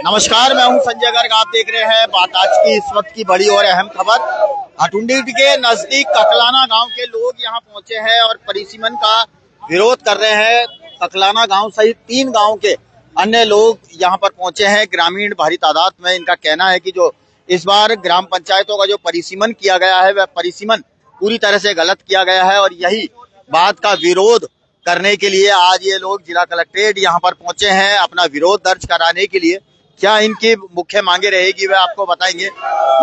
नमस्कार, मैं हूं संजय गर्ग। आप देख रहे हैं बात आज की इस वक्त की बड़ी और अहम खबर। हटुंडी के नजदीक ककलाना गांव के लोग यहां पहुंचे हैं और परिसीमन का विरोध कर रहे हैं। ककलाना गांव सहित 3 गांव के अन्य लोग यहां पर पहुंचे हैं, ग्रामीण भारी तादाद में। इनका कहना है कि जो इस बार ग्राम पंचायतों का जो परिसीमन किया गया है वह परिसीमन पूरी तरह से गलत किया गया है और यही बात का विरोध करने के लिए आज ये लोग जिला कलेक्ट्रेट यहाँ पर पहुंचे हैं अपना विरोध दर्ज कराने के लिए। क्या इनकी मुख्य मांगे रहेगी वह आपको बताएंगे,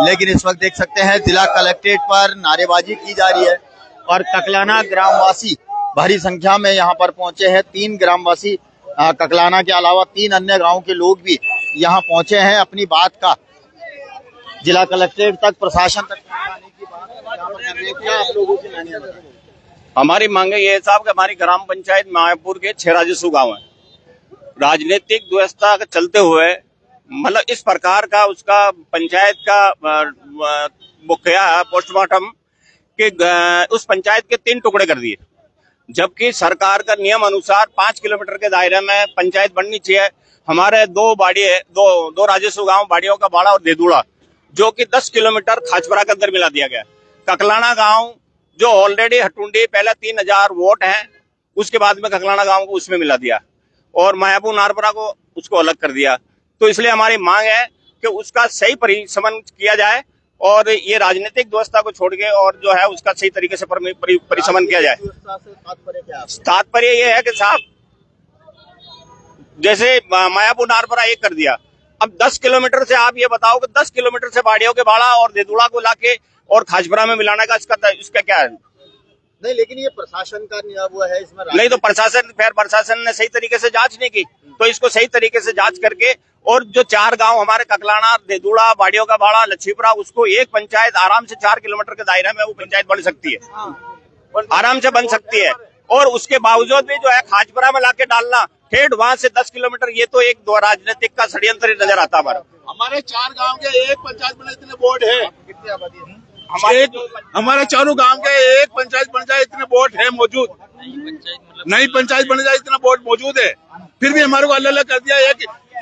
लेकिन इस वक्त देख सकते हैं जिला कलेक्ट्रेट पर नारेबाजी की जा रही है और ककलाना ग्रामवासी भारी संख्या में यहाँ पर पहुंचे हैं। 3 ग्रामवासी ककलाना के अलावा 3 अन्य गाँव के लोग भी यहाँ पहुंचे हैं अपनी बात का जिला कलेक्ट्रेट तक, प्रशासन तक पहुंचाने की बात। क्या आप लोगों की मांगे बताएं? हमारी मांगे ये साहब कि हमारी ग्राम पंचायत मायापुर के 6 राजस्व गांव है। राजनीतिक व्यवस्था चलते हुए मतलब इस प्रकार का उसका पंचायत का मुखिया पोस्टमार्टम के उस पंचायत के 3 टुकड़े कर दिए, जबकि सरकार का नियम अनुसार 5 किलोमीटर के दायरे में पंचायत बननी चाहिए। हमारे 2 राजस्व गांव बाड़ियों का बाड़ा और देदुड़ा जो कि 10 किलोमीटर खाचपरा के अंदर मिला दिया गया। ककलाना गांव जो ऑलरेडी हटुंडी पहले 3000 वोट हैं, उसके बाद में ककलाना गांव को उसमें मिला दिया और मायापुर नारपरा को उसको अलग कर दिया। तो इसलिए हमारी मांग है कि उसका सही परिसीमन किया जाए और ये राजनीतिक व्यवस्था को छोड़ के और जो है उसका सही तरीके से परिसीमन किया जाए। तात्पर्य ये है कि साहब जैसे मायापुर नारपरा एक कर दिया, अब 10 किलोमीटर से आप ये बताओ कि 10 किलोमीटर से बाड़ियों के बाड़ा और देदुड़ा को लाके और खाजपरा में मिलाने का इसका क्या है? नहीं, लेकिन ये प्रशासन का नियम है इसमें। नहीं तो प्रशासन ने सही तरीके से जांच नहीं की, तो इसको सही तरीके से जांच करके और जो 4 गांव हमारे ककलाना, देदुड़ा, बाड़ियों का बाड़ा, लच्छीपुरा, उसको एक पंचायत आराम से 4 किलोमीटर के दायरे में वो पंचायत बन सकती है, आराम से बन सकती है। और उसके बावजूद भी जो है खाजपरा में लाके डालना ठेठ वहां से 10 किलोमीटर, ये तो एक राजनीतिक का षड्यंत्र नजर आता है। हमारे 4 गांव के एक पंचायत बने इतने बोर्ड है। कितनी आबादी है? हमारे चारों गांव के एक पंचायत बन जाए इतने वोट है मौजूद, नई पंचायत बन जाए इतना वोट मौजूद है, फिर भी हमारे को अलग अलग कर दिया।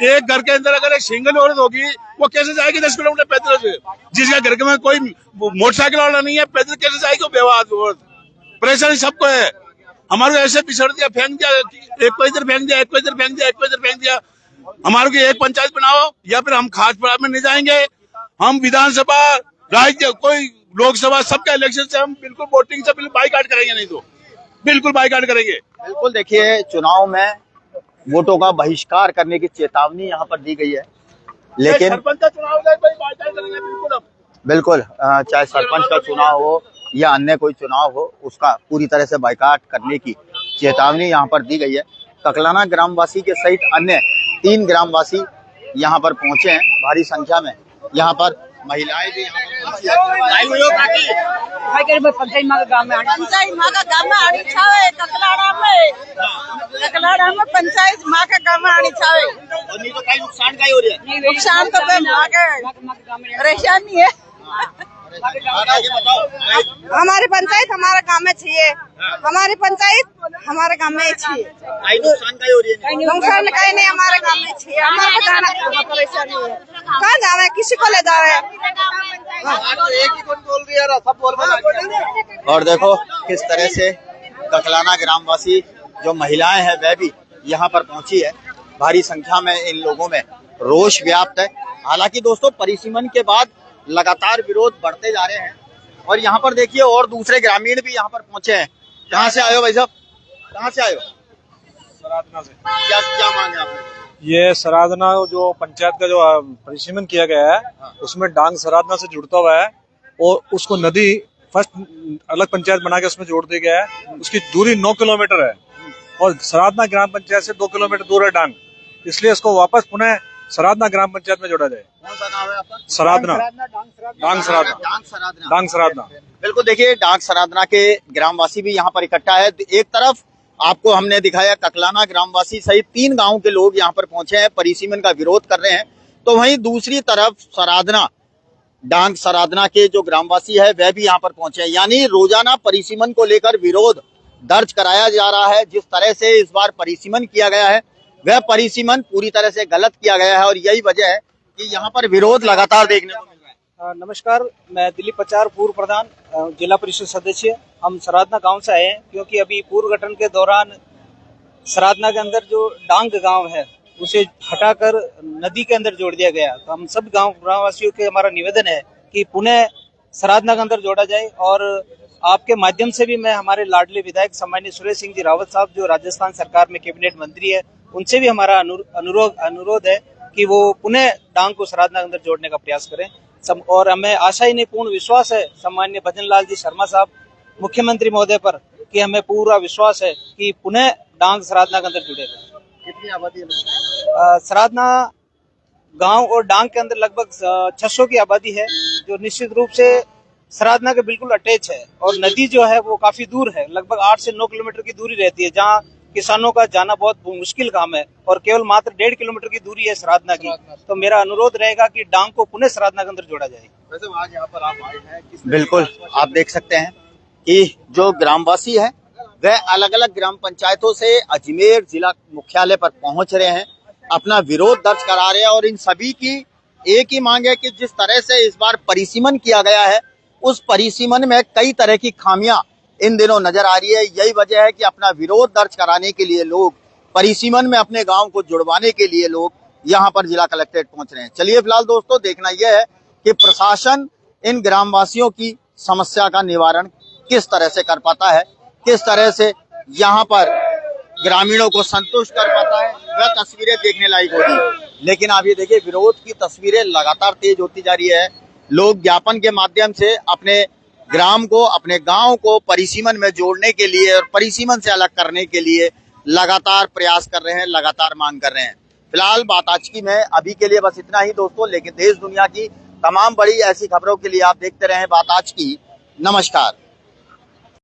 एक घर के अंदर अगर एक सिंगल औरत होगी वो कैसे जाएगी 10 किलोमीटर पैदल से? जिसका घर में कोई मोटरसाइकिल वाला नहीं है, पैदल कैसे जाएगी बेवाद? परेशानी सबको है। हमारे को ऐसे पिछड़ दिया, फेंक दिया, एक को इधर फेंक दिया, एक को इधर फेंक दिया, एक को इधर फेंक दिया। हमारे को एक पंचायत बनाओ या फिर हम खासपड़ा में नहीं जाएंगे। हम विधानसभा, राज्य, कोई लोकसभा, सबका इलेक्शन से हम बिल्कुल वोटिंग से बिल्कुल बाइकाट करेंगे, नहीं तो बिल्कुल बाइकाट करेंगे। बिल्कुल, देखिए चुनाव में वोटों का बहिष्कार करने की चेतावनी यहाँ पर दी गई है, लेकिन सरपंच का चुनाव बाइकाट करेंगे बिल्कुल चाहे सरपंच का चुनाव हो या अन्य कोई चुनाव हो, उसका पूरी तरह से बाइकाट करने की चेतावनी यहाँ पर दी गई है। ककलाना ग्रामवासी के सहित अन्य 3 ग्रामवासी यहाँ पर पहुंचे हैं भारी संख्या में। यहाँ पर महिलाएं भी ककलाना में पंचायत माँ का गाँव आनी छावे। नुकसान का ही हो रहा है। नुकसान तो माँ का परेशानी है। हमारी पंचायत हमारे गाँव में चाहिए, हमारी पंचायत हमारे गाँव में चाहिए। नुकसान का ही हो रही है। नुकसान कहीं नहीं, हमारे गाँव में चाहिए। हमारे जाना परेशानी है, कहाँ जावे, किसी को ले जावे। एक ही कौन बोल रही है, सब बोल। और देखो किस तरह से ककलाना ग्रामवासी जो महिलाएं हैं वह भी यहाँ पर पहुंची है। भारी संख्या में इन लोगों में रोष व्याप्त है। हालांकि दोस्तों परिसीमन के बाद लगातार विरोध बढ़ते जा रहे हैं और यहाँ पर देखिए और दूसरे ग्रामीण भी यहाँ पर पहुंचे हैं। कहाँ से आए हो भाई साहब, कहाँ से आए हो? सराधना से। क्या मांगे आपने? ये सराधना जो पंचायत का जो परिसीमन किया गया है, उसमें डांग सराधना से जुड़ता हुआ है और उसको नदी फर्स्ट अलग पंचायत बना के उसमें जोड़ दिया गया है। उसकी दूरी 9 किलोमीटर है और सराधना ग्राम पंचायत से 2 किलोमीटर दूर है डांग, इसलिए इसको वापस पुनः सराधना ग्राम पंचायत में जोड़ा जाए। कौन सा नाम है आपका? सराधना, डांग सराधना। बिल्कुल, देखिए डांग सराधना के ग्रामवासी भी यहाँ पर इकट्ठा है। एक तरफ आपको हमने दिखाया ककलाना ग्रामवासी सहित 3 गांव के लोग यहाँ पर पहुंचे हैं, परिसीमन का विरोध कर रहे हैं, तो वहीं दूसरी तरफ सराधना, डांग सराधना के जो ग्रामवासी है वह भी यहाँ पर पहुंचे हैं। यानी रोजाना परिसीमन को लेकर विरोध दर्ज कराया जा रहा है। जिस तरह से इस बार परिसीमन किया गया है वह परिसीमन पूरी तरह से गलत किया गया है और यही वजह है कि यहाँ पर विरोध लगातार देखने को मिल रहा है। नमस्कार, मैं दिलीप पचार, पूर्व प्रधान, जिला परिषद सदस्य। हम सराधना गांव से आए हैं क्योंकि अभी पूर्व गठन के दौरान सराधना के अंदर जो डांग गांव है उसे हटाकर नदी के अंदर जोड़ दिया गया। तो हम सब ग्रामवासियों के हमारा निवेदन है कि पुनः सराधना के अंदर जोड़ा जाए। और आपके माध्यम से भी मैं हमारे लाडले विधायक सम्माननीय सुरेश सिंह जी रावत साहब, जो राजस्थान सरकार में कैबिनेट मंत्री है, उनसे भी हमारा अनुरोध है कि वो पुनः डांग को सराधना के अंदर जोड़ने का प्रयास करें। और हमें आशा ही नहीं, पूर्ण विश्वास है सम्माननीय भजन लाल जी शर्मा साहब मुख्यमंत्री महोदय पर, कि हमें पूरा विश्वास है कि पुनः डांग सराधना के अंदर जुड़ेगा। कितनी आबादी है? सराधना गांव और डांग के अंदर लगभग 600 की आबादी है, जो निश्चित रूप से सराधना के बिल्कुल अटैच है। और नदी जो है वो काफी दूर है, लगभग 8 से 9 किलोमीटर की दूरी रहती है, जहाँ किसानों का जाना बहुत मुश्किल काम है। और केवल मात्र 1.5 किलोमीटर की दूरी है सराधना की। तो मेरा अनुरोध रहेगा कि डांग को पुनः सराधना के अंदर जोड़ा जाए। वैसे आज यहाँ पर आप आए हैं, बिल्कुल आप देख सकते हैं कि जो ग्रामवासी है वह अलग अलग ग्राम पंचायतों से अजमेर जिला मुख्यालय पर पहुंच रहे हैं, अपना विरोध दर्ज करा रहे हैं। और इन सभी की एक ही मांग है कि जिस तरह से इस बार परिसीमन किया गया है, उस परिसीमन में कई तरह की खामियां इन दिनों नजर आ रही है। यही वजह है कि अपना विरोध दर्ज कराने के लिए लोग, परिसीमन में अपने गांव को जुड़वाने के लिए लोग यहां पर जिला कलेक्ट्रेट पहुंच रहे हैं। चलिए फिलहाल दोस्तों, देखना यह है कि प्रशासन इन ग्रामवासियों की समस्या का निवारण किस तरह से कर पाता है, किस तरह से यहाँ पर ग्रामीणों को संतुष्ट कर पाता है, वह तस्वीरें देखने लायक होगी। लेकिन आप ये देखिए, विरोध की तस्वीरें लगातार तेज होती जा रही है। लोग ज्ञापन के माध्यम से अपने ग्राम को, अपने गांव को परिसीमन में जोड़ने के लिए और परिसीमन से अलग करने के लिए लगातार प्रयास कर रहे हैं, लगातार मांग कर रहे हैं। फिलहाल बात आज की में अभी के लिए बस इतना ही दोस्तों, लेकिन देश दुनिया की तमाम बड़ी ऐसी खबरों के लिए आप देखते रहें बात आज की। नमस्कार।